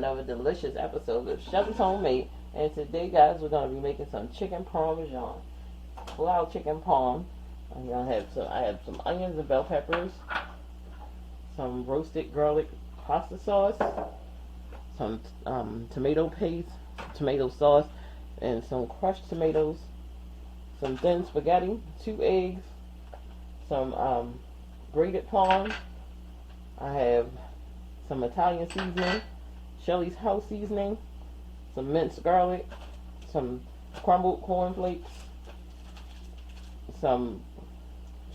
another delicious episode of Shelly's Homemade. And today, guys, we're going to be making some chicken parmesan. Flour chicken parm. I have some onions and bell peppers, some roasted garlic pasta sauce, some tomato paste, tomato sauce, and some crushed tomatoes, some thin spaghetti, 2 eggs, some grated parm. I have some Italian seasoning, Shelly's house seasoning, some minced garlic, some crumbled cornflakes, some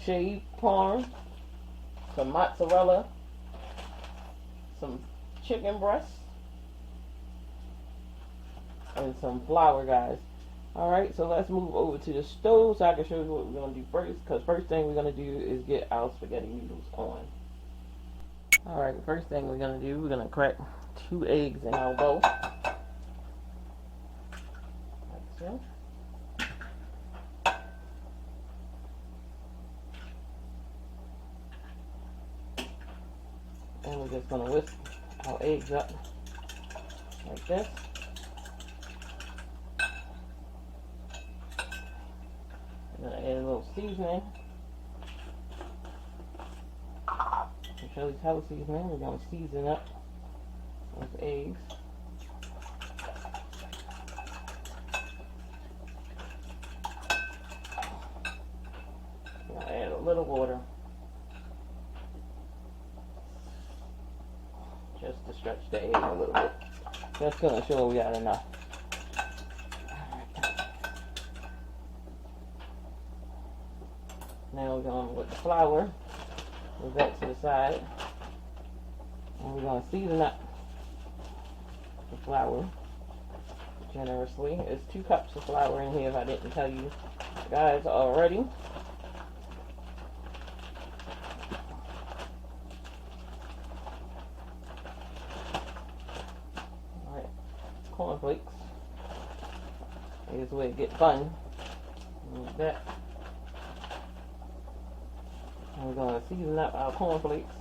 shaved parm, some mozzarella, some chicken breasts, and some flour, guys. Alright, so let's move over to the stove so I can show you what we're going to do first, because first thing we're going to do is get our spaghetti noodles on. Alright, first thing we're going to do, we're going to crack 2 eggs in our bowl. Like so. And we're just going to whisk our eggs up like this. I'm going to add a little seasoning. Shelly's house seasoning. We're going to season up those eggs. I'm going to add a little water just to stretch the egg a little bit. Just going to show we got enough. Now we're going with the flour. Move that to the side. And we're going to season up the flour generously. It's 2 cups of flour in here if I didn't tell you guys already. Alright, cornflakes. Here's where it gets fun. Move that. And we're going to season up our cornflakes.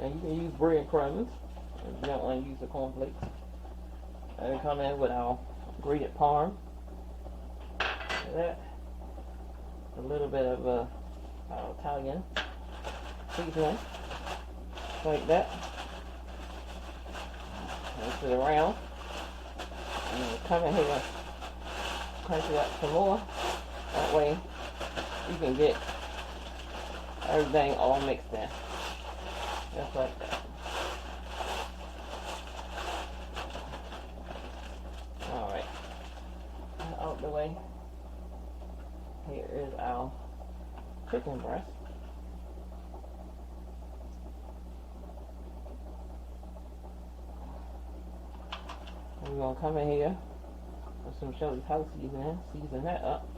And you can use breadcrumbs if you don't want to use the cornflakes. And we come in with our grated parm. Like that. A little bit of our Italian seasoning. Like that. Mix it around. And then come in here, crunch it up some more. That way you can get everything all mixed in. Just like that. Alright. Out the way. Here is our chicken breast. And we're going to come in here with some Shelly's house seasoning. Season that up.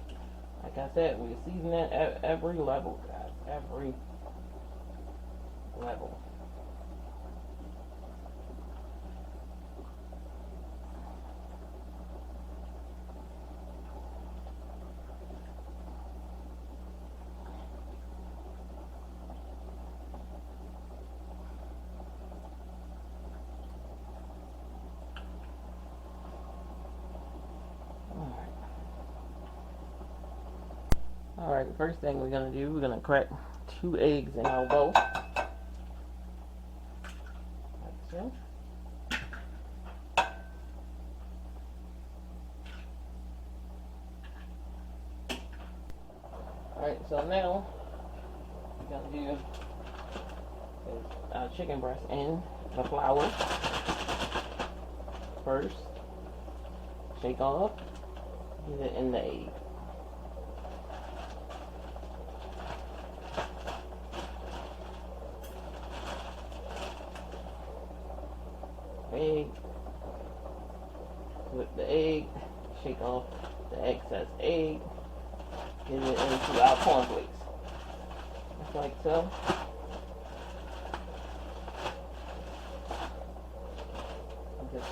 Like I said, we're seasoning at every level, guys. Every level. Alright, the first thing we're going to do, we're going to crack 2 eggs in our bowl. Like so. Alright, so now we're going to do our chicken breast in the flour first. Shake off. Get it in the egg. Egg, with the egg, shake off the excess egg, get it into our cornflakes, just like so. Just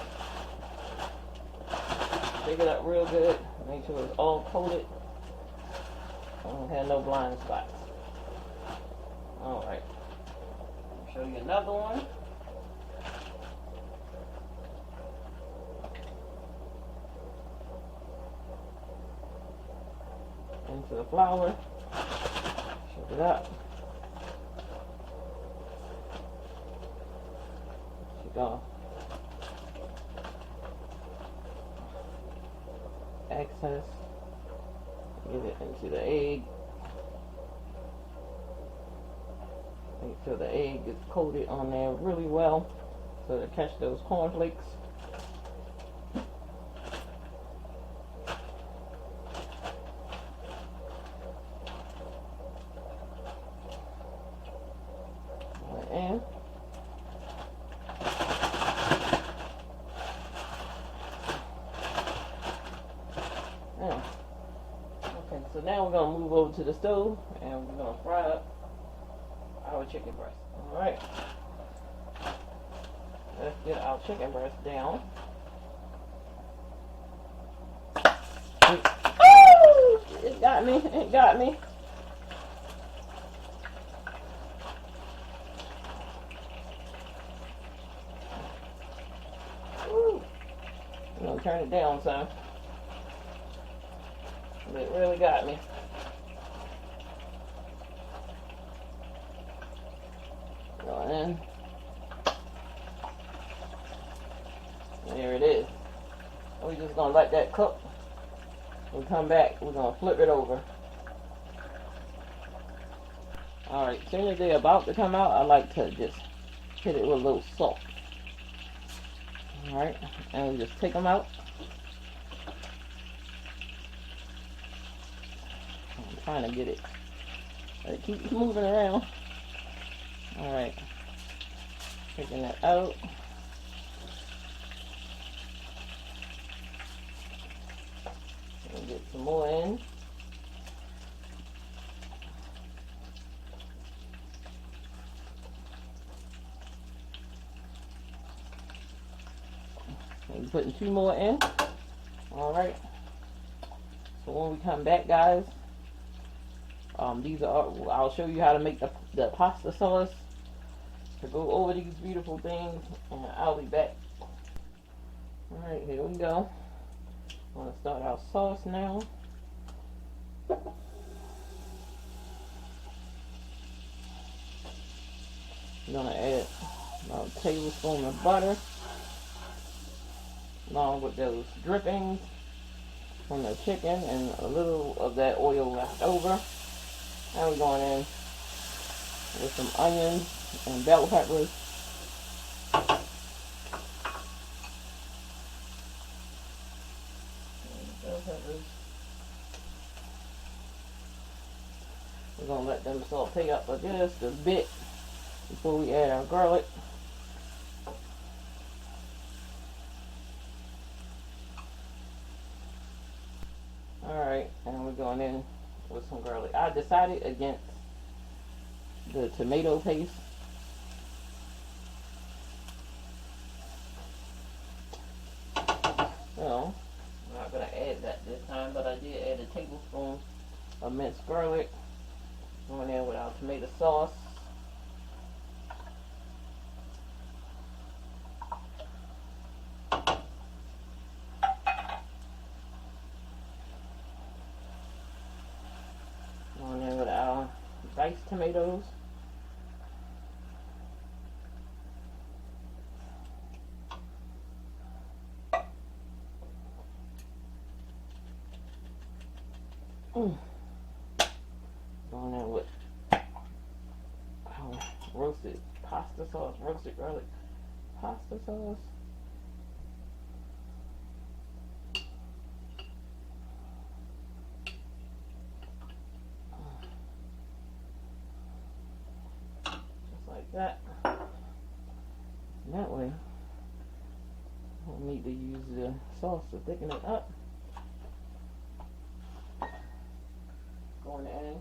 shake it up real good, make sure it's all coated, don't have no blind spots. Alright, show you another one. into the flour. Shake it up. Shake off excess. Get it into the egg. Make sure the egg is coated on there really well so to catch those cornflakes. And now, okay, so now we're gonna move over to the stove and we're gonna fry up our chicken breast. All right, let's get our chicken breast down. Oh, it got me. It got me. Ooh. I'm gonna turn it down some. It really got me. Going in. There it is. We're just gonna let that cook. We'll come back. We're gonna flip it over. Alright, as soon as they're about to come out, I like to just hit it with a little salt. Alright, and we just take them out. I'm trying to get it. It keeps moving around. Alright, taking that out. And get some more in. And putting 2 more in. Alright. So when we come back, guys, these are, I'll show you how to make the pasta sauce to go over these beautiful things, and I'll be back. Alright, here we go. I'm going to start our sauce now. I'm going to add about a tablespoon of butter along with those drippings from the chicken and a little of that oil left over. Now we're going in with some onions and bell peppers. We're going to let them saute up for just a bit before we add our garlic. Alright, and we're going in with some garlic. I decided against the tomato paste. So, I'm not going to add that this time, but I did add a tablespoon of minced garlic. Going in with our tomato sauce. Going in with our diced tomatoes. Going in with our roasted pasta sauce, roasted garlic pasta sauce. Just like that. And that way, we'll need to use the sauce to thicken it up. Going in,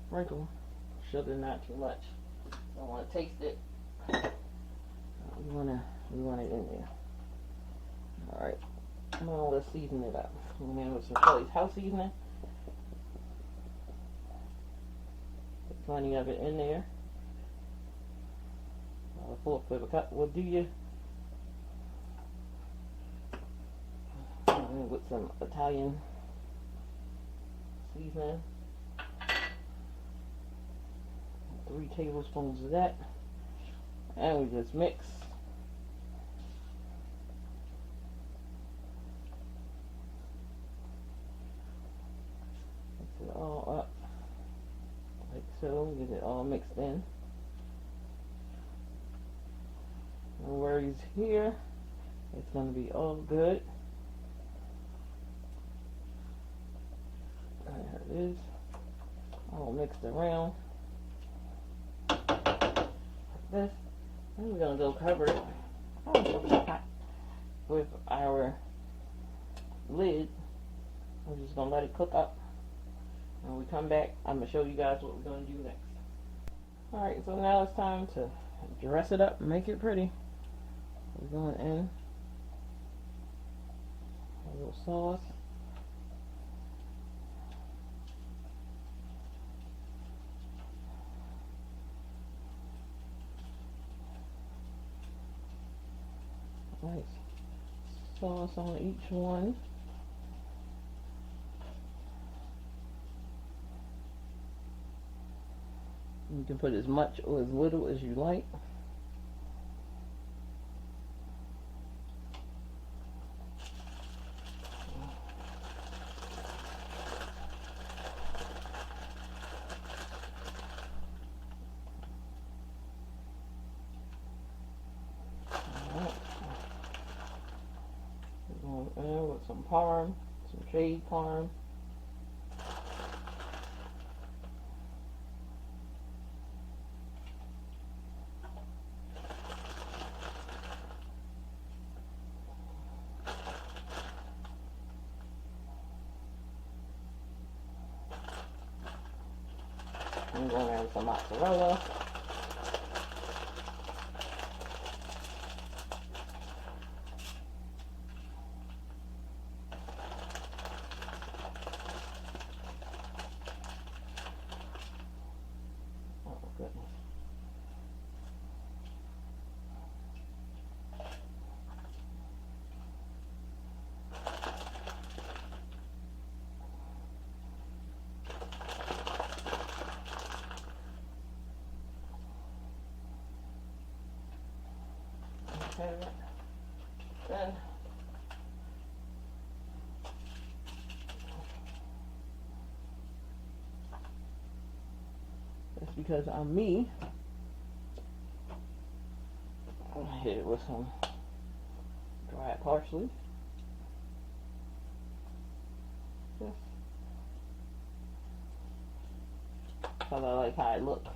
sprinkle sugar, not too much. Don't want to taste it. We want it in there. All right. Now let's season it up. I'm in with some Shelly's house seasoning. Put plenty of it in there. A 4th of a cup will do you. With some Italian seasoning. 3 tablespoons of that. And we just mix. Mix it all up. Like so. Get it all mixed in. No worries here. It's going to be all good. There it is. All mixed around. Like this. Then we're going to go cover it with our lid. We're just going to let it cook up. When we come back, I'm going to show you guys what we're going to do next. Alright, so now it's time to dress it up and make it pretty. We're going in a little sauce. Nice sauce on each one. You can put as much or as little as you like. With some parm, some shaved parm. I'm going to add some mozzarella. Goodness. Okay. Then that's because I'm me. I'm gonna hit it with some dried parsley. Just because I like how it looks.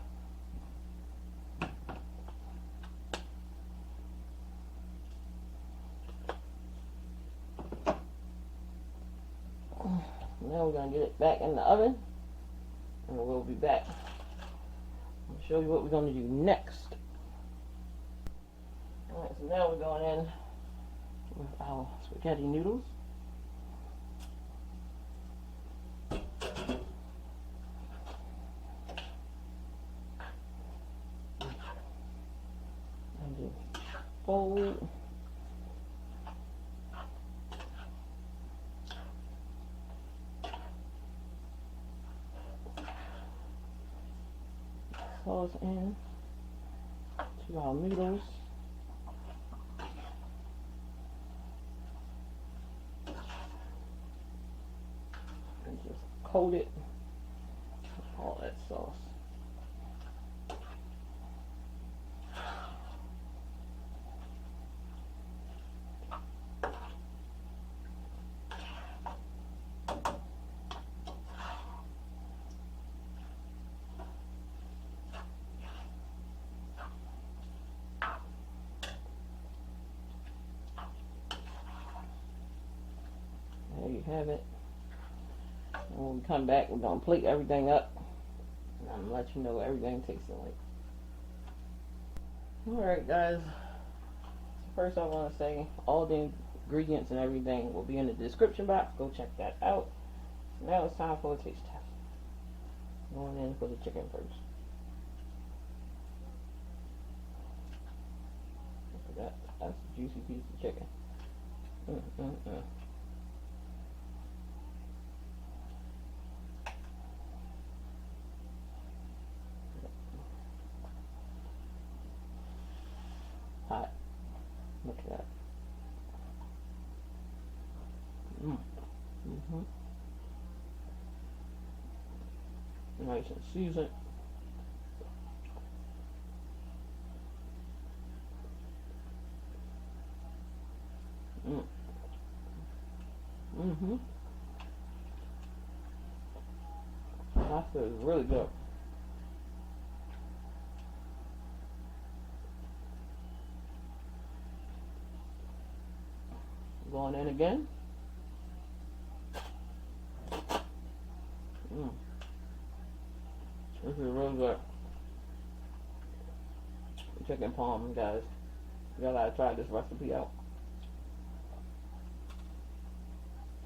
Now we're going to get it back in the oven, and we'll be back. I'll show you what we're going to do next. Alright, so now we're going in with our spaghetti noodles. And just fold. Sauce in to our noodles. And just coat it with all that sauce. There you have it. And when we come back, we're going to plate everything up. And I'm going to let you know what everything tastes like. Alright guys. First I want to say all the ingredients and everything will be in the description box. Go check that out. So now it's time for a taste test. Going in for the chicken first. Look at that. That's a juicy piece of chicken. Mm-hmm. Nice and seasoned. Mm. Mm-hmm. Pasta is really good. Going in again. Mm. This is really good. Chicken parm, guys. Y'all gotta try this recipe out.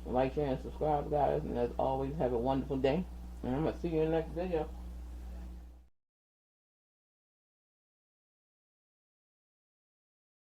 Like, share, and subscribe, guys. And as always, have a wonderful day. And I'm gonna see you in the next video.